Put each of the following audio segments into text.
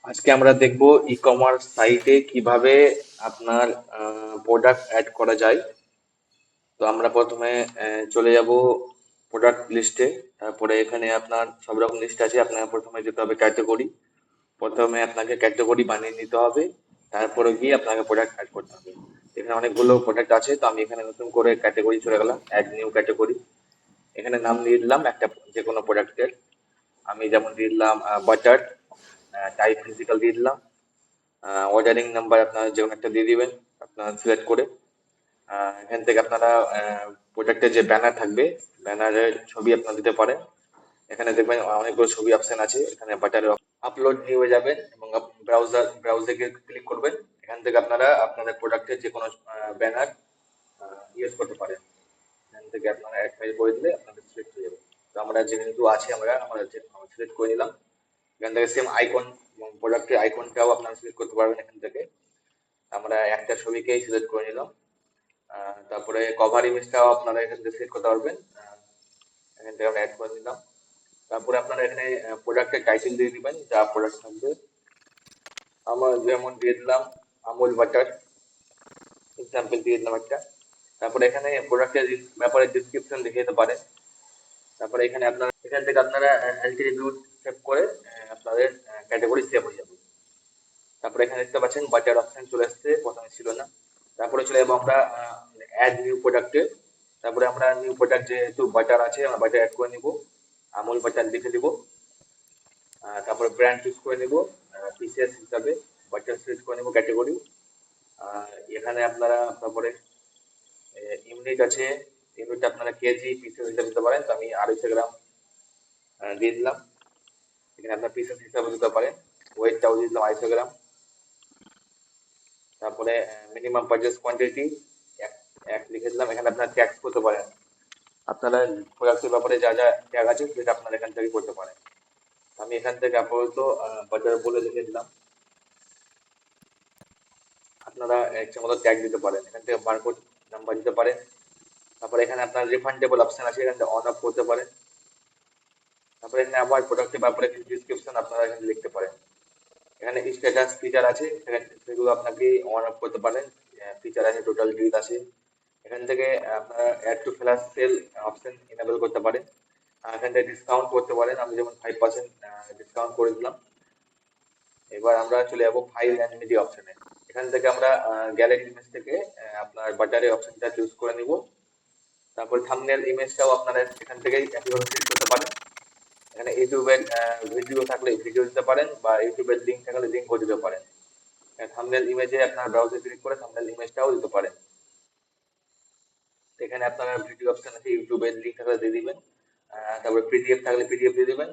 আজকে আমরা দেখব ই কমার্স সাইটে কিভাবে আপনার প্রোডাক্ট অ্যাড করা যায়। তো আমরা প্রথমে চলে যাব প্রোডাক্ট লিস্টে। তারপরে এখানে আপনার সব রকম লিস্ট আছে। আপনার প্রথমে যেতে হবে ক্যাটাগরি। প্রথমে আপনাকে ক্যাটাগরি বানিয়ে নিতে হবে, তারপরে গিয়ে আপনাকে প্রোডাক্ট অ্যাড করতে হবে। এখানে অনেকগুলো প্রোডাক্ট আছে, তো আমি এখানে নতুন করে ক্যাটাগরি চলে গেলাম, অ্যাড নিউ ক্যাটাগরি। এখানে নাম দিয়ে দিলাম একটা যে কোনো প্রোডাক্টের। আমি যেমন দিয়ে দিলাম বাটার। টাইপ ফিজিক্যাল দিয়ে দিলাম। অর্ডারিং নাম্বার আপনারা যেমন একটা দিয়ে দিবেন আপনারা সিলেক্ট করে। এখান থেকে আপনারা প্রোডাক্টের যে ব্যানার থাকবে, ব্যানারের ছবি আপনারা দিতে পারেন। এখানে দেখবেন অনেকগুলো ছবি অপশন আছে। এখানে বাটারে আপলোড নিয়ে হয়ে যাবেন এবং ব্রাউজারে ক্লিক করবেন। এখান থেকে আপনারা আপনাদের প্রোডাক্টের যে কোনো ব্যানার ইউজ করতে পারেন। এখান থেকে আপনারা এক ফাইল করে দিলে আপনাদের সিলেক্ট হয়ে যাবে। তো আমরা যেহেতু আছে আমরা সিলেক্ট করে নিলাম। এখান থেকে সেম আইকন এবং প্রোডাক্টের আইকনটাও আপনারা সিলেক্ট করতে পারবেন এখান থেকে। আমরা একটা ছবিকেই সিলেক্ট করে নিলাম। তারপরে কভার ইমেজটাও আপনারা এখান থেকে সিলেক্ট করতে পারবেন। এখান থেকে আমরা অ্যাড করে দিলাম। তারপরে আপনারা এখানে প্রোডাক্টের টাইটেল দিয়ে দিবেন, যা প্রোডাক্ট থাকবে। আমার যেমন দিয়ে দিলাম আমুল বাটার, এক্সাম্পল দিয়ে দিলাম একটা। তারপরে এখানে প্রোডাক্টের ব্যাপারে ডিসক্রিপশন লিখে দিতে পারেন। তারপরে এখানে আপনারা এখান থেকে আপনারা অ্যাট্রিবিউট সেভ করে আপনাদের ক্যাটাগরি সেভ হয়ে যাবে। তারপরে এখানে দেখতে পাচ্ছেন বাটার অপশন চলে আসছে, প্রথমে ছিল না। তারপরে চলে যাবো আমরা অ্যাড নিউ প্রোডাক্টে। তারপরে আমরা নিউ প্রোডাক্ট যেহেতু বাটার আছে, আমরা বাটার অ্যাড করে নিব। আমুল বাটার লিখে দিব। তারপরে ব্র্যান্ড চুজ করে নিব, পিসিএস হিসাবে বাটার চুজ করে নিব ক্যাটাগরি। এখানে আপনারা তারপরে ইউনিট আছে, ইউনিট আপনারা কেজি পিসেস হিসাবে দিতে পারেন। তো আমি 250 গ্রাম দিয়ে দিলাম। এখানে আপনার পিসেস হিসাবে দিতে পারেন। ওয়েটটাও দিয়ে দিলাম 250 গ্রাম। তারপরে মিনিমাম পারচেজ কোয়ান্টিটি এক এক লিখে দিলাম। এখানে আপনার ট্যাক্স করতে পারেন। আপনারা প্রোডাক্টের ব্যাপারে যা যা ট্যাগ আছে সেটা আপনারা এখান থেকে করতে পারেন। আমি এখান থেকে আপাতত বাজার বলে লিখে দিলাম। আপনারা ইচ্ছে মতো ট্যাগ দিতে পারেন, এখান থেকে বারকোড নাম্বার দিতে পারেন। তারপরে এখানে আপনার রিফান্ডেবল অপশন আছে, এখান থেকে অন অফ করতে পারেন। তারপরে এখানে আবার প্রোডাক্টের ব্যাপারে কিছু ডিসক্রিপশন আপনারা এখানে লিখতে পারেন। এখানে স্ট্যাটাস ফিচার আছে, সেগুলো আপনাকে অন অফ করতে পারেন। ফিচার আছে, টোটাল ডিল আছে। এখান থেকে আপনারা add to flash sale option enable করতে পারেন। এখান থেকে ডিসকাউন্ট করতে পারেন। আমি যেমন 5% ডিসকাউন্ট করে দিলাম। এবার আমরা চলে যাবো ফাইল অ্যান্ড মিডিয়া অপশনে। এখান থেকে আমরা গ্যালারি ইমেজ থেকে আপনার বাটারের অপশনটা চুজ করে নিব। তারপর থাম্বনেল ইমেজটাও আপনারা এখান থেকেই একইভাবে সিলেক্ট করতে পারেন। এখানে ইউটিউবের ভিডিও থাকলে ভিডিও দিতে পারেন, বা ইউটিউবের লিঙ্ক থাকলে লিঙ্কও দিতে পারেন। থাম্বনেল ইমেজে আপনার ব্রাউজার ক্লিক করে থাম্বনেল ইমেজটাও দিতে পারেন। এখানে আপনারা ভিডিও অপশন আছে, ইউটিউবের লিঙ্ক থাকলে দিয়ে দিবেন। তারপরে পিডিএফ থাকলে পিডিএফ দিয়ে দিবেন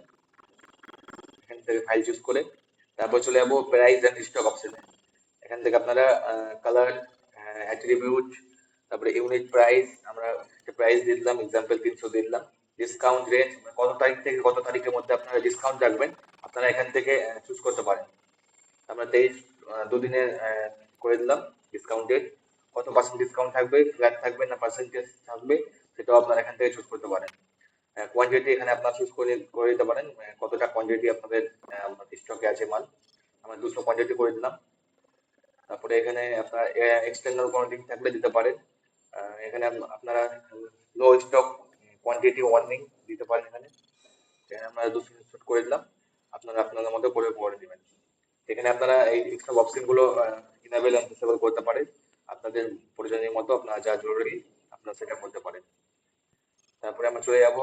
এখান থেকে ফাইল চুজ করে। তারপর চলে যাবো প্রাইস এন্ড স্টক অপশনে। এখান থেকে আপনারা কালার, অ্যাট্রিবিউট, তারপরে ইউনিট প্রাইস, আমরা একটা প্রাইস দিয়ে দিলাম, এক্সাম্পল 300 দিয়ে দিলাম। ডিসকাউন্ট রেঞ্জ, কত তারিখ থেকে কত তারিখের মধ্যে আপনারা ডিসকাউন্ট রাখবেন আপনারা এখান থেকে চুজ করতে পারেন। আমরা দুদিনের করে দিলাম ডিসকাউন্টেড। কত পার্সেন্ট ডিসকাউন্ট থাকবে, ফ্ল্যাট থাকবে না পার্সেন্টেজ থাকবে, সেটাও আপনারা এখান থেকে চুজ করতে পারেন। কোয়ান্টিটি এখানে আপনারা চুজ করে দিতে পারেন, কতটা কোয়ান্টিটি আপনাদের স্টকে আছে মাল। আমরা 200 কোয়ান্টিটি করে দিলাম। তারপরে এখানে আপনার এক্সটার্নাল কোনো লিঙ্ক থাকলে দিতে পারেন। এখানে আপনারা লো স্টক কোয়ান্টিটি ওয়ার্নিং দিতে পারেন। এখানে আমরা 200 সেট করে দিলাম। আপনারা আপনাদের মতো করে দিবেন। এখানে আপনারা এই সব অপশন গুলো ইনেবল এন্ড ডিসেবল করতে পারেন। আপনাদের প্রয়োজনীয় মতো আপনারা যা জরুরি আপনারা সেটা করতে পারেন। তারপরে আমরা চলে যাবো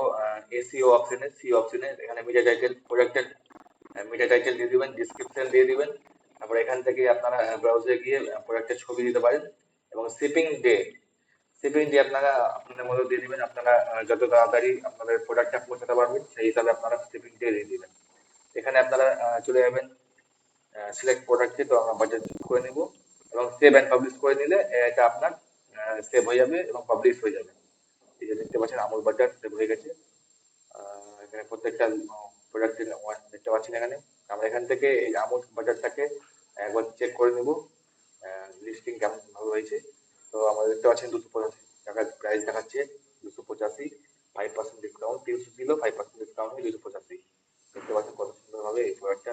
এসইও অপশনে। সি অপশনে এখানে মিডিয়া টাইটেল, প্রোডাক্টের মিডিয়া টাইটেল দিয়ে দিবেন, ডিসক্রিপশন দিয়ে দিবেন। তারপরে এখান থেকে আপনারা ব্রাউজারে গিয়ে প্রোডাক্টের ছবি দিতে পারেন এবং শিপিং ডে আপনারা আপনাদের মতো দিয়ে দিবেন। আপনারা যত তাড়াতাড়ি আপনাদের প্রোডাক্টটা পৌঁছাতে পারবেন সেই হিসাবে আপনারা শিপিং ডে দিয়ে দিবেন। এখানে আপনারা চলে যাবেন সিলেক্ট প্রোডাক্টে। তো আমরা বাজেট করে নিব এবং সেভ এন্ড পাবলিশ করে নিলে এটা আপনার সেভ হয়ে যাবে এবং পাবলিশ হয়ে যাবে। এই যে দেখতে পাচ্ছেন আমুল বাটার সেভ হয়ে গেছে। এখানে প্রত্যেকটা প্রোডাক্টের দেখতে পাচ্ছেন। এখানে আমরা এখান থেকে এই আমুল বাটারটাকে একবার চেক করে নিব লিস্টিং কেমন ভাবে হয়েছে। তো আমরা দেখতে পাচ্ছেন 285 টাকার প্রাইস দেখাচ্ছে, 285। 5% ডিসকাউন্ট 300 ছিল, 5% ডিসকাউন্ট হয়ে 285। দেখতে পাচ্ছেন কত সুন্দরভাবে এই প্রোডাক্টটা